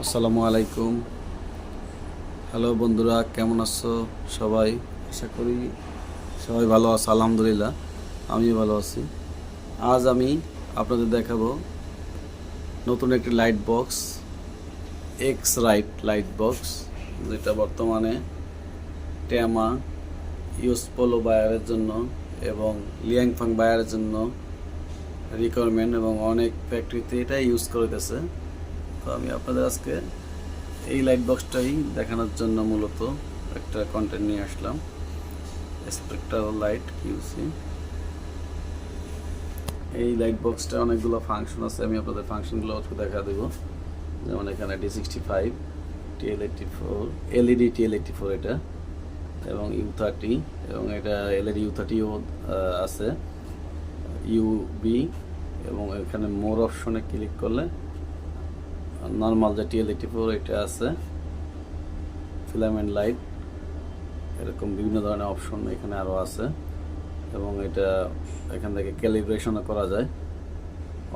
আসসালামু আলাইকুম। হ্যালো বন্ধুরা, কেমন আছো সবাই? আশা করি সবাই ভালো আছো। আলহামদুলিল্লাহ, আমিও ভালো আছি। আজ আমি আপনাদের দেখাবো নতুন একটি light box, x right light box, যেটা বর্তমানে ট্যামা, ইউসপোলো বায়ারের জন্য এবং লিয়াংফাং বায়ারের জন্য রিকোয়ারমেন্ট, এবং অনেক ফ্যাক্টরিতে এটা ইউজ করতেছে। তো আমি আপনাদের আজকে এই লাইট বক্সটাই দেখানোর জন্য মূলত একটা কন্টেন্ট নিয়ে আসলাম। Spectral light QC. এই লাইট বক্সটা অনেকগুলো ফাংশন আছে, আমি আপনাদের ফাংশনগুলো দেখা দেবো। যেমন এখানে D65, TL84, LED TL84 এটা, এবং U30, এবং এটা LED U30ও আছে, UV, এবং এখানে মোর অপশনে ক্লিক করলে নর্মাল যে TL84 এটা আছে, ফিলামেন্ট লাইট, এরকম বিভিন্ন ধরনের অপশন এখানে আরও আছে। এবং এটা এখান থেকে ক্যালিব্রেশনও করা যায়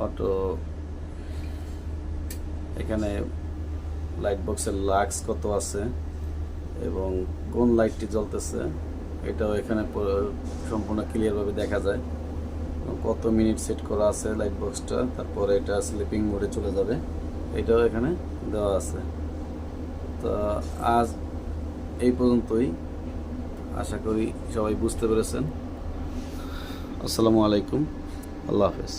অটো। এখানে লাইট বক্সের লাক্স কত আছে এবং কোন লাইটটি জ্বলতেছে এটাও এখানে সম্পূর্ণ ক্লিয়ারভাবে দেখা যায়। কত মিনিট সেট করা আছে লাইট বক্সটা, তারপরে এটা স্লিপিং মোডে চলে যাবে, এটাও এখানে দেওয়া আছে। তো আজ এই পর্যন্তই, আশা করি সবাই বুঝতে পেরেছেন। আসসালামু আলাইকুম, আল্লাহ হাফেজ।